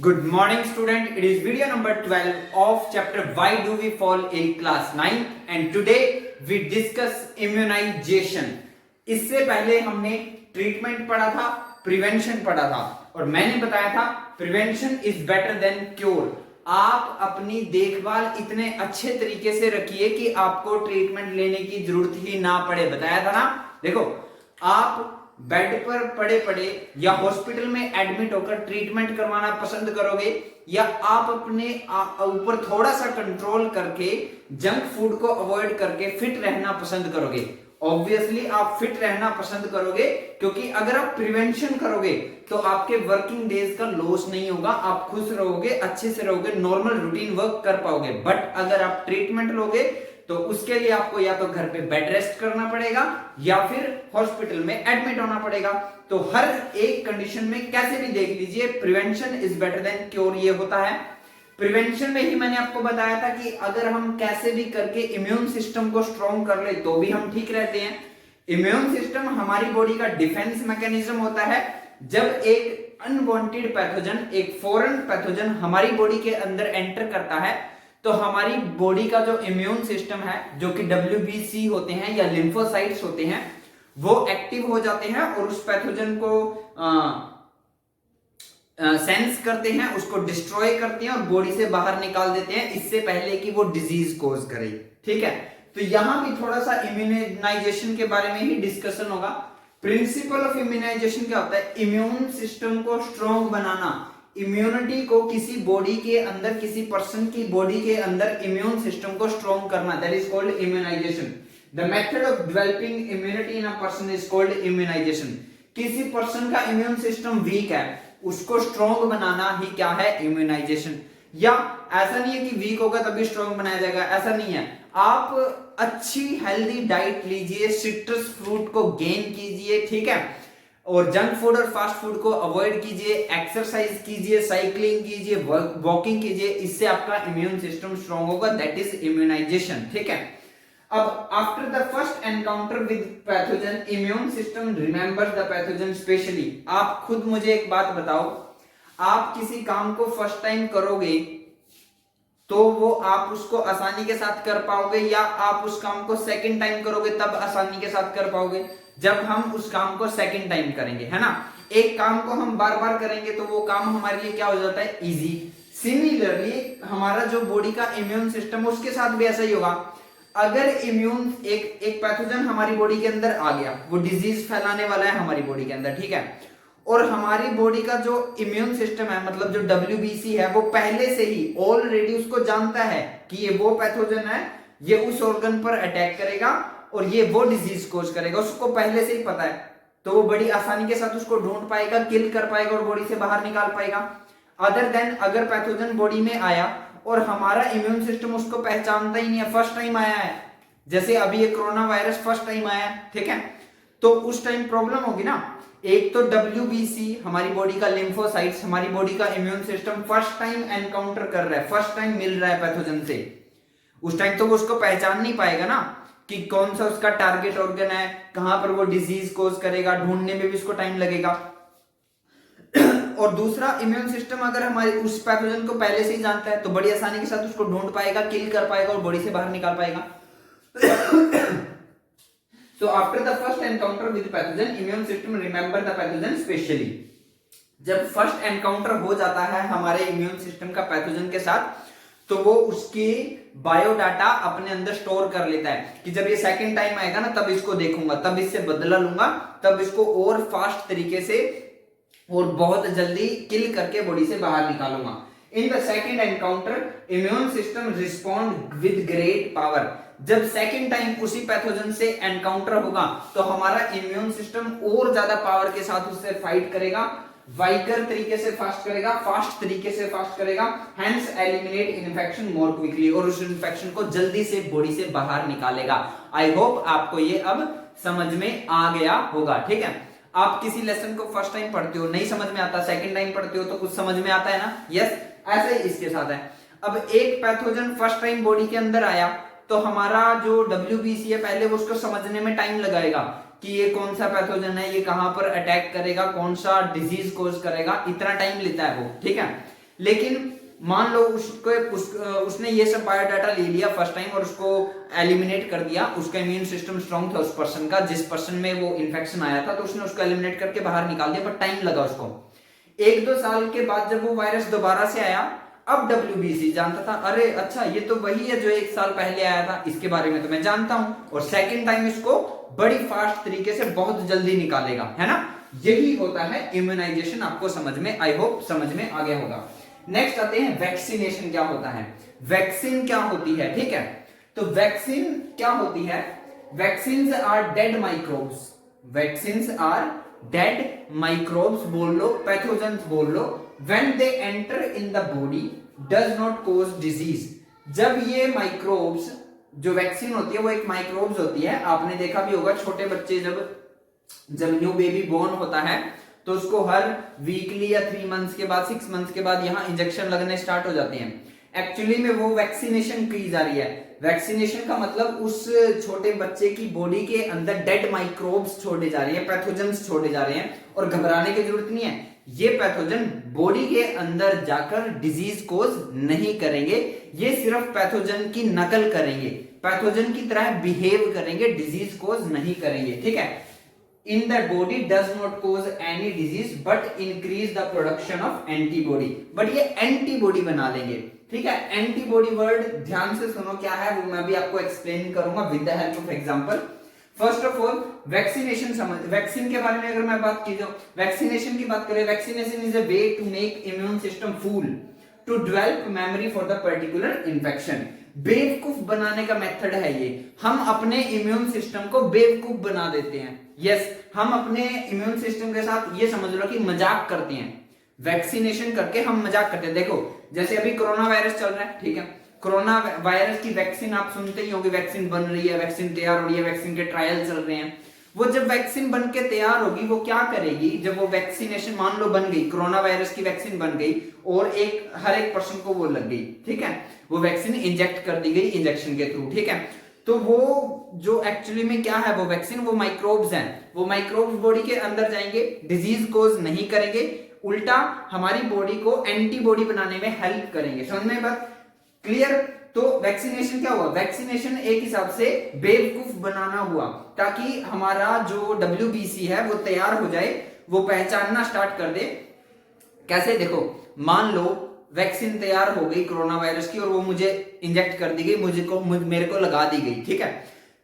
Good morning student, it is video number 12 of chapter Why Do We Fall in class 9 and today we discuss immunization. इससे पहले हमने treatment पढ़ा था, prevention पढ़ा था और मैंने बताया था prevention is better than cure. आप अपनी देखभाल इतने अच्छे तरीके से रखिए कि आपको ट्रीटमेंट लेने की जरूरत ही ना पड़े. बताया था ना. देखो, आप बेड पर पड़े पड़े या हॉस्पिटल में एडमिट होकर ट्रीटमेंट करवाना पसंद करोगे या आप अपने ऊपर थोड़ा सा कंट्रोल करके जंक फूड को अवॉइड करके फिट रहना पसंद करोगे? ऑब्वियसली आप फिट रहना पसंद करोगे, क्योंकि अगर आप प्रिवेंशन करोगे तो आपके वर्किंग डेज का लॉस नहीं होगा, आप खुश रहोगे, अच्छे से रहोगे, नॉर्मल रूटीन वर्क कर पाओगे. बट अगर आप ट्रीटमेंट लोगे तो उसके लिए आपको या तो घर पे बेड रेस्ट करना पड़ेगा या फिर हॉस्पिटल में एडमिट होना पड़ेगा. तो हर एक कंडीशन में कैसे भी देख लीजिए, prevention is better than cure ये होता है. प्रिवेंशन में ही मैंने आपको बताया था कि अगर हम कैसे भी करके इम्यून सिस्टम को स्ट्रॉन्ग कर ले तो भी हम ठीक रहते हैं. इम्यून सिस्टम हमारी बॉडी का डिफेंस मैकेनिज्म होता है. जब एक अनवांटेड पैथोजन, एक फॉरेन पैथोजन हमारी बॉडी के अंदर एंटर करता है तो हमारी बॉडी का जो इम्यून सिस्टम है, जो कि WBC होते हैं या लिम्फोसाइट्स होते हैं, वो एक्टिव हो जाते हैं और उस पैथोजन को सेंस करते हैं, उसको डिस्ट्रॉय करते हैं और बॉडी से बाहर निकाल देते हैं इससे पहले कि वो डिजीज कोज करे. ठीक है, तो यहां भी थोड़ा सा इम्यूनाइजेशन के बारे में ही डिस्कशन होगा. प्रिंसिपल ऑफ इम्यूनाइजेशन क्या होता है? इम्यून सिस्टम को स्ट्रॉन्ग बनाना, इम्यूनिटी को किसी बॉडी के अंदर, किसी पर्सन की बॉडी के अंदर इम्यून सिस्टम को स्ट्रॉन्ग करना, that is called immunization. The method of developing immunity in a person is called immunization. किसी पर्सन का इम्यून सिस्टम वीक है, उसको स्ट्रॉन्ग बनाना ही क्या है? इम्यूनाइजेशन. या ऐसा नहीं है कि वीक होगा तभी स्ट्रॉन्ग बनाया जाएगा, ऐसा नहीं है. आप अच्छी हेल्दी डाइट लीजिए, सिट्रस फ्रूट को गेन कीजिए, ठीक है, और जंक फूड और फास्ट फूड को अवॉइड कीजिए, एक्सरसाइज कीजिए, साइकिलिंग कीजिए, वॉकिंग कीजिए, इससे आपका इम्यून सिस्टम स्ट्रॉन्ग होगा. That is immunization. ठीक है. अब after the first encounter with pathogen, immune system remembers the pathogen specially. आप खुद मुझे एक बात बताओ, आप किसी काम को फर्स्ट टाइम करोगे तो वो आप उसको आसानी के साथ कर पाओगे या आप उस काम को सेकंड टाइम करोगे तब आसानी के साथ कर पाओगे? जब हम उस काम को सेकंड टाइम करेंगे, है ना. एक काम को हम बार बार करेंगे तो वो काम हमारे लिए क्या हो जाता है? इजी. सिमिलरली हमारा जो बॉडी का इम्यून सिस्टम, उसके साथ भी ऐसा ही होगा. अगर इम्यून एक पैथोजन हमारी बॉडी के अंदर आ गया, वो डिजीज फैलाने वाला है हमारी बॉडी के अंदर, ठीक है, और हमारी बॉडी का जो इम्यून सिस्टम है, मतलब जो WBC है, वो पहले से ही ऑलरेडी उसको जानता है कि ये वो पैथोजन है, ये उस ऑर्गन पर अटैक करेगा और ये वो डिजीज कोज करेगा, उसको पहले से ही पता है. तो वो बड़ी आसानी के साथ उसको ढूंढ पाएगा, किल कर पाएगा और बॉडी से बाहर निकाल पाएगा. अदर देन अगर पैथोजन बॉडी में आया और हमारा इम्यून सिस्टम उसको पहचानता ही नहीं है, फर्स्ट टाइम आया है, जैसे अभी ये कोरोना वायरस फर्स्ट टाइम आया है, ठीक है, तो उस टाइम प्रॉब्लम होगी ना. एक तो WBC हमारी बॉडी का लिम्फोसाइट्स, हमारी बॉडी का immune system first time encounter कर रहा है, फर्स्ट टाइम मिल रहा है पैथोजन से, उस टाइम तो वो उसको पहचान नहीं पाएगा ना कि कौन सा उसका टारगेट ऑर्गन है, कहां पर वो डिजीज कोज करेगा, ढूंढने में भी उसको टाइम लगेगा. और दूसरा, इम्यून सिस्टम अगर हमारे उस पैथोजन को पहले से ही जानता है तो बड़ी आसानी के साथ उसको ढूंढ पाएगा, किल कर पाएगा और बॉडी से बाहर निकाल पाएगा. So after the first encounter with pathogen, immune system remember the pathogen specially. जब फर्स्ट एनकाउंटर हो जाता है हमारे इम्यून सिस्टम का पैथोजन के साथ, तो वो उसकी बायोडाटा अपने अंदर स्टोर कर लेता है कि जब ये सेकंड टाइम आएगा ना तब इसको देखूंगा, तब इससे बदला लूंगा, तब इसको और फास्ट तरीके से और बहुत जल्दी किल करके बॉडी से बाहर निकालूंगा. In the second encounter immune system respond with great power. जब सेकंड टाइम उसी पैथोजन से एनकाउंटर होगा तो हमारा इम्यून सिस्टम और ज्यादा पावर के साथ उससे फाइट करेगा, वाइगर तरीके से फास्ट करेगा, फास्ट तरीके से फास्ट करेगा, hence eliminate infection more quickly, और उस इन्फेक्शन को जल्दी से बॉडी से बाहर निकालेगा. आई होप आपको ये अब समझ में आ गया होगा. ठीक है, आप किसी लेसन को फर्स्ट टाइम पढ़ते हो, नहीं समझ में आता, सेकंड टाइम पढ़ते हो तो कुछ समझ में आता है ना. यस, ऐसा ही इसके साथ है. अब एक पैथोजन फर्स्ट टाइम बॉडी के अंदर आया तो हमारा जो WBC है, पहले वो उसको समझने में टाइम लगाएगा कि ये कौन सा पैथोजन है, ये कहां पर अटैक करेगा, कौन सा डिजीज कोज करेगा, इतना टाइम लेता है वो. ठीक है, लेकिन मान लो उसने ये सब बायोडाटा ले लिया फर्स्ट टाइम और उसको एलिमिनेट कर दिया, उसका इम्यून सिस्टम स्ट्रांग था उस पर्सन का, जिस पर्सन में वो इन्फेक्शन आया था, तो उसने उसको एलिमिनेट करके बाहर निकाल दिया, बट टाइम लगा उसको। 1-2 साल के बाद जब वो वायरस दोबारा से आया, अब WBC जानता था, अरे अच्छा ये तो वही है जो 1 साल पहले आया था, इसके बारे में तो मैं जानता हूं, और सेकेंड टाइम इसको बड़ी फास्ट तरीके से बहुत जल्दी निकालेगा, है ना। यही होता है इम्यूनाइजेशन। आपको समझ में, आई होप समझ में आ गया होगा। नेक्स्ट आते हैं वैक्सीनेशन क्या होता है, वैक्सीन क्या होती है, ठीक है। तो वैक्सीन क्या होती है, vaccines are dead microbes, vaccines are dead microbes बोल लो, पैथोजेंस बोल लो, when they enter in the body does not cause disease। जब ये माइक्रोब्स, जो वैक्सीन होती है वो एक माइक्रोब्स होती है, आपने देखा भी होगा छोटे बच्चे जब न्यू बेबी बोर्न होता है तो उसको हर वीकली या 3 मंथ्स के बाद 6 मंथ्स के बाद यहाँ इंजेक्शन लगने स्टार्ट हो जाते हैं। एक्चुअली में वो वैक्सीनेशन की जा रही है। वैक्सीनेशन का मतलब उस छोटे बच्चे की बॉडी के अंदर डेड माइक्रोब्स छोड़े जा रहे हैं, पैथोजेंस छोड़े जा रहे हैं, और घबराने की जरूरत नहीं है। ये पैथोजन बॉडी के अंदर जाकर डिजीज कोज नहीं करेंगे, ये सिर्फ पैथोजन की नकल करेंगे, पैथोजन की तरह बिहेव करेंगे, डिजीज कोज नहीं करेंगे, ठीक है। In the body does not cause any disease but increase the production of antibody, but ये एंटीबॉडी बना लेंगे, ठीक है। एंटीबॉडी वर्ड ध्यान से सुनो क्या है, वो मैं भी आपको एक्सप्लेन करूंगा with the help of example. First of all vaccination समझ, वैक्सीन के बारे में अगर मैं बात की जाऊं, वैक्सीनेशन की बात करें, vaccination is a way to make immune system fool to develop memory for the particular infection. बेवकूफ बनाने का मेथड है ये, हम अपने इम्यून सिस्टम को बेवकूफ बना देते हैं। यस, हम अपने इम्यून सिस्टम के साथ ये समझ लो कि मजाक करते हैं, वैक्सीनेशन करके हम मजाक करते हैं। देखो जैसे अभी कोरोना वायरस चल रहा है, ठीक है, कोरोना वायरस की वैक्सीन आप सुनते ही होंगे, वैक्सीन बन रही है, वैक्सीन तैयार हो रही है, वैक्सीन के ट्रायल चल रहे हैं। वो जब वैक्सीन बन के तैयार होगी वो क्या करेगी, जब वो वैक्सीनेशन मान लो बन गई, कोरोना वायरस की वैक्सीन बन गई और हर एक पर्सन को वो लग गई, ठीक है, वो वैक्सीन इंजेक्ट कर दी गई इंजेक्शन के थ्रू, ठीक है। तो वो जो एक्चुअली में क्या है, वो वैक्सीन, वो माइक्रोब्स हैं, वो माइक्रोब्स बॉडी के अंदर जाएंगे, डिजीज कोज नहीं करेंगे, उल्टा हमारी बॉडी को एंटीबॉडी बनाने में हेल्प करेंगे। समझ में बात क्लियर। तो वैक्सीनेशन क्या हुआ, वैक्सीनेशन एक हिसाब से बेवकूफ बनाना हुआ, ताकि हमारा जो WBC है वो तैयार हो जाए, वो पहचानना स्टार्ट कर दे। कैसे, देखो मान लो वैक्सीन तैयार हो गई कोरोना वायरस की और वो मुझे इंजेक्ट कर दी गई, मेरे को लगा दी गई, ठीक है,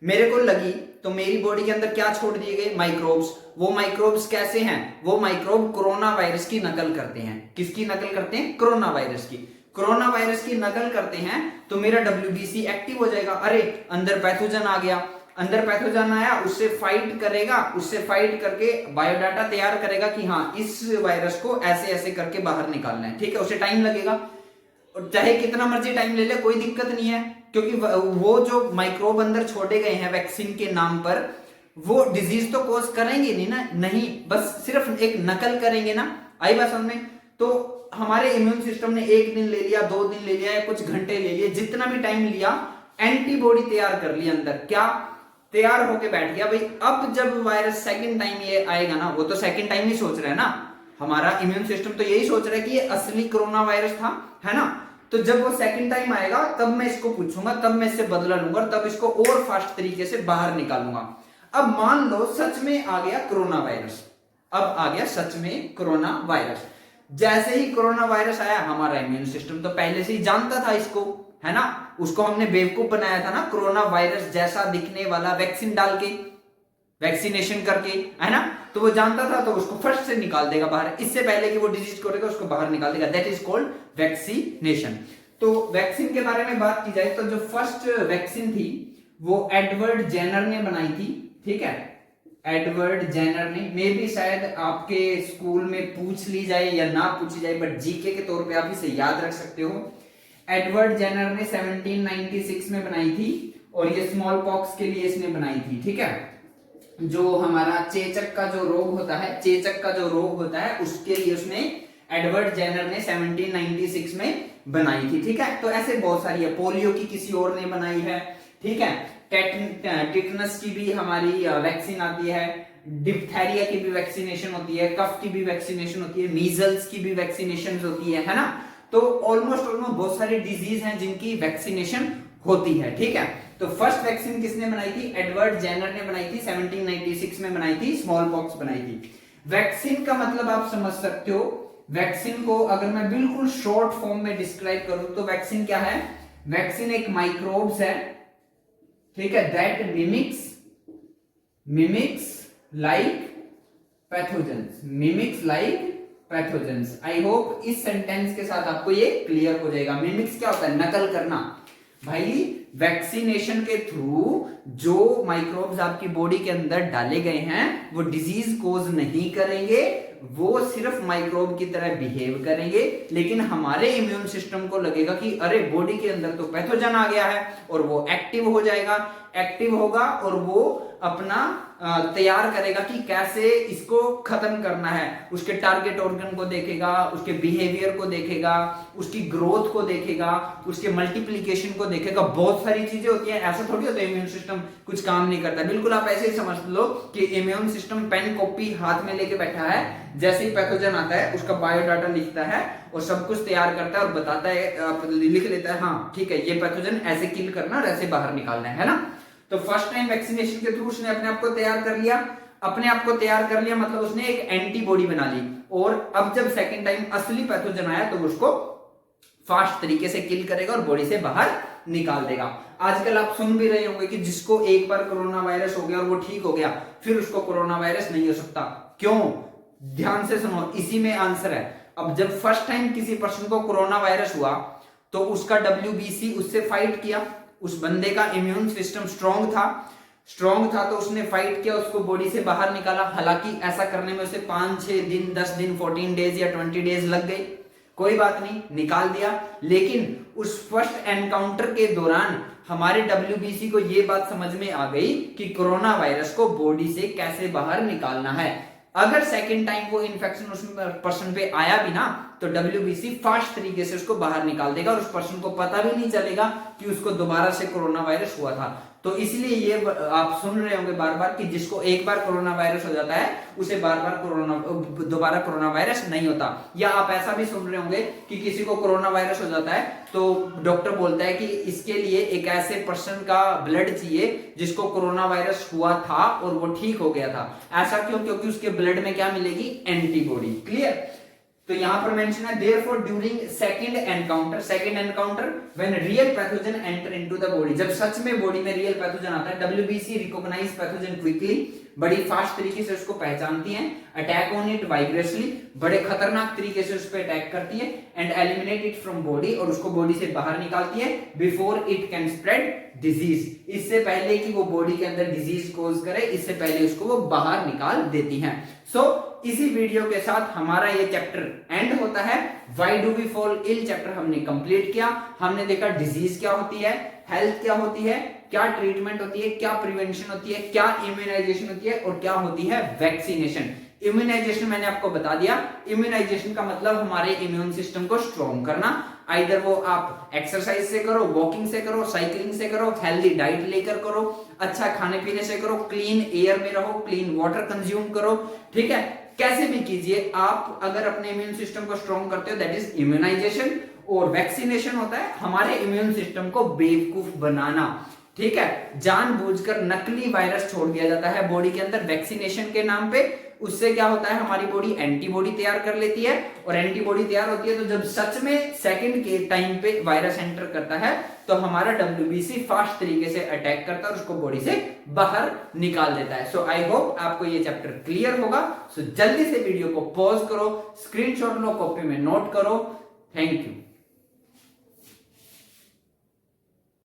मेरे को लगी तो मेरी बॉडी के अंदर क्या छोड़ दिए गए, माइक्रोब्स। वो माइक्रोब्स कैसे हैं, वो माइक्रोब कोरोना वायरस की नकल करते हैं। किसकी नकल करते हैं, कोरोना वायरस की। कोरोना वायरस की नकल करते हैं तो मेरा WBC एक्टिव हो जाएगा। अरे अंदर पैथोजन आ गया, अंदर पैथोजन आया, उससे फाइट करेगा, उससे फाइट करके बायोडाटा तैयार करेगा कि हाँ इस वायरस को ऐसे ऐसे करके बाहर निकालना है, ठीक है। उसे टाइम लगेगा, और चाहे कितना मर्जी टाइम ले ले कोई दिक्कत नहीं है, क्योंकि वो जो माइक्रोब अंदर छोड़े गए हैं वैक्सीन के नाम पर, वो डिजीज तो कोज करेंगे नहीं ना, नहीं, बस सिर्फ एक नकल करेंगे ना। आई बात समझ में। तो हमारे इम्यून सिस्टम ने 1 दिन ले लिया, 2 दिन ले लिया, या कुछ घंटे ले लिए, जितना भी टाइम लिया, एंटीबॉडी तैयार कर ली अंदर, क्या तैयार होके बैठ गया भाई। अब जब वायरस सेकंड टाइम ये आएगा ना, वो तो सेकंड टाइम ही सोच रहा है ना, हमारा इम्यून सिस्टम तो यही सोच रहा है कि ये असली कोरोना वायरस था, है ना। तो जब वो सेकंड टाइम आएगा तब मैं इसको पूछूंगा, तब मैं इससे बदला लूंगा, तब इसको और फास्ट तरीके से बाहर निकालूंगा। अब मान लो सच में आ गया कोरोना वायरस, अब आ गया सच में कोरोना वायरस। जैसे ही कोरोना वायरस आया, हमारा इम्यून सिस्टम तो पहले से ही जानता था इसको, है ना, उसको हमने बेवकूफ बनाया था ना, कोरोना वायरस जैसा दिखने वाला वैक्सीन डाल के, वैक्सीनेशन करके, है ना, तो वो जानता था, तो उसको फर्स्ट से निकाल देगा बाहर, इससे पहले कि वो डिजीज करेगा उसको बाहर निकाल देगा। That is called vaccination. तो वैक्सीन के बारे में बात की जाए तो जो फर्स्ट वैक्सीन थी वो एडवर्ड जेनर ने बनाई थी, ठीक है, एडवर्ड जेनर ने। मे भी शायद आपके स्कूल में पूछ ली जाए या ना पूछी जाए, बट जीके के तौर पे आप इसे याद रख सकते हो। एडवर्ड जेनर ने 1796 में बनाई थी, और ये स्मॉल पॉक्स के लिए इसने बनाई थी, ठीक है। जो हमारा चेचक का जो रोग होता है, चेचक का जो रोग होता है, उसके लिए उसने एडवर्ड जेनर ने 1796 में बनाई थी, ठीक है। तो ऐसे बहुत सारी है, पोलियो की किसी और ने बनाई है, ठीक है, टिटनस की भी हमारी वैक्सीन आती है, डिप्थेरिया की भी वैक्सीनेशन होती है, कफ की भी वैक्सीनेशन होती है, मीजल्स की भी वैक्सीनेशन होती है ना। तो ऑलमोस्ट बहुत सारी डिजीज हैं जिनकी वैक्सीनेशन होती है, ठीक है। तो फर्स्ट वैक्सीन किसने बनाई थी? एडवर्ड जेनर ने बनाई थी, 1796 में बनाई थी, स्मॉल पॉक्स बनाई थी। वैक्सीन का मतलब आप समझ सकते हो, वैक्सीन को अगर मैं बिल्कुल शॉर्ट फॉर्म में डिस्क्राइब करूं तो वैक्सीन क्या है? वैक्सीन एक माइक्रोब्स है, ठीक है, that mimics like pathogens, mimics like pathogens. I hope इस सेंटेंस के साथ आपको ये क्लियर हो जाएगा। मिमिक्स क्या होता है? नकल करना। भाई वैक्सीनेशन के थ्रू जो माइक्रोब्स आपकी बॉडी के अंदर डाले गए हैं वो डिजीज कोज नहीं करेंगे, वो सिर्फ माइक्रोब की तरह बिहेव करेंगे, लेकिन हमारे इम्यून सिस्टम को लगेगा कि अरे बॉडी के अंदर तो पैथोजन आ गया है, और वो एक्टिव हो जाएगा, एक्टिव होगा और वो अपना तैयार करेगा कि कैसे इसको खत्म करना है। उसके टारगेट ऑर्गन को देखेगा, उसके बिहेवियर को देखेगा, उसकी ग्रोथ को देखेगा, उसके मल्टीप्लीकेशन को देखेगा। बहुत सारी चीजें होती हैं, ऐसा थोड़ी होता है इम्यून सिस्टम कुछ काम नहीं करता। बिल्कुल आप ऐसे ही समझ लो कि इम्यून सिस्टम पेन कॉपी हाथ में लेके बैठा है, जैसे ही पैथोजन आता है उसका बायोडाटा लिखता है और सब कुछ तैयार करता है और बताता है, लिख लेता है, हाँ ठीक है ये पैथोजन ऐसे किल करना और ऐसे बाहर निकालना है ना। तो फर्स्ट टाइम वैक्सीनेशन के थ्रू उसने अपने आप को तैयार कर लिया, अपने आप को तैयार कर लिया मतलब उसने एक एंटीबॉडी बना ली, और अब जब सेकंड टाइम असली पैथोजन आया तो उसको फास्ट तरीके से किल करेगा और बॉडी से बाहर निकाल देगा। आजकल आप सुन भी रहे होंगे कि जिसको एक बार कोरोना वायरस हो गया और वो ठीक हो गया, फिर उसको कोरोना वायरस नहीं हो सकता। क्यों? ध्यान से सुनो, इसी में आंसर है। अब जब फर्स्ट टाइम किसी पर्सन को कोरोना वायरस हुआ तो उसका WBC उससे फाइट किया, उस बंदे का इम्यून सिस्टम स्ट्रांग था तो उसने फाइट किया, उसको बॉडी से बाहर निकाला। हालांकि ऐसा करने में उसे 5-6 दिन, 10 दिन, 14 डेज या 20 डेज लग गए, कोई बात नहीं, निकाल दिया। लेकिन उस फर्स्ट एनकाउंटर के दौरान हमारे WBC को यह बात समझ में आ गई कि कोरोना वायरस को बॉडी से कैसे बाहर निकालना है। अगर सेकेंड टाइम वो इन्फेक्शन उस पर्सन पे आया भी ना तो WBC फास्ट तरीके से उसको बाहर निकाल देगा और उस पर्सन को पता भी नहीं चलेगा कि उसको दोबारा से कोरोना वायरस हुआ था। तो इसलिए ये आप सुन रहे होंगे बार बार कि जिसको एक बार कोरोना वायरस हो जाता है उसे बार बार दोबारा कोरोना वायरस नहीं होता। या आप ऐसा भी सुन रहे होंगे कि किसी को कोरोना वायरस हो जाता है तो डॉक्टर बोलता है कि इसके लिए एक ऐसे पर्सन का ब्लड चाहिए जिसको कोरोना वायरस हुआ था और वो ठीक हो गया था। ऐसा क्यों? क्योंकि उसके ब्लड में क्या मिलेगी? एंटीबॉडी। क्लियर? तो यहां पर मेंशन है therefore during second encounter when real pathogen enter into the body, जब सच में बॉडी में रियल पैथोजन आता है, WBC रिकॉग्नाइज पैथोजन क्विकली, बड़ी फास्ट तरीके से उसको पहचानती है, अटैक ऑन इट वाइग्रेसली, बड़े खतरनाक तरीके से उस पर अटैक करती है, and eliminate it from body, और उसको बॉडी से बाहर निकालती है before it can spread disease, इससे पहले कि वो बॉडी के अंदर डिजीज कोज करे, इससे पहले उसको वो बाहर निकाल देती हैं। सो इसी वीडियो के साथ हमारा ये चैप्टर एंड होता है। Why do we fall ill chapter हमने कंप्लीट किया। हमने देखा डिजीज क्या होती है, हेल्थ क्या होती है, क्या ट्रीटमेंट होती है, क्या प्रिवेंशन होती है, क्या इम्यूनाइजेशन होती है और क्या होती है वैक्सीनेशन। इम्यूनाइजेशन मैंने आपको बता दिया। इम्यूनाइजेशन का मतलब हमारे इम्यून सिस्टम को स्ट्रॉन्ग करना। आइदर वो आप एक्सरसाइज से करो, वॉकिंग से करो, साइकिलिंग से करो, हेल्दी डाइट लेकर करो, अच्छा खाने पीने से करो, क्लीन एयर में रहो, क्लीन वाटर कंज्यूम करो, ठीक है, कैसे भी कीजिए। आप अगर अपने इम्यून सिस्टम को स्ट्रॉन्ग करते हो दैट इज इम्यूनाइजेशन। और वैक्सीनेशन होता है हमारे इम्यून सिस्टम को बेवकूफ बनाना, ठीक है, जानबूझकर नकली वायरस छोड़ दिया जाता है बॉडी के अंदर वैक्सीनेशन के नाम पे। उससे क्या होता है, हमारी बॉडी एंटीबॉडी तैयार कर लेती है, और एंटीबॉडी तैयार होती है तो जब सच में सेकंड के टाइम पे वायरस एंटर करता है तो हमारा WBC फास्ट तरीके से अटैक करता है और उसको बॉडी से बाहर निकाल देता है। सो आई होप आपको ये चैप्टर क्लियर होगा। सो जल्दी से वीडियो को पॉज करो, स्क्रीनशॉट लो, कॉपी में नोट करो। Thank you.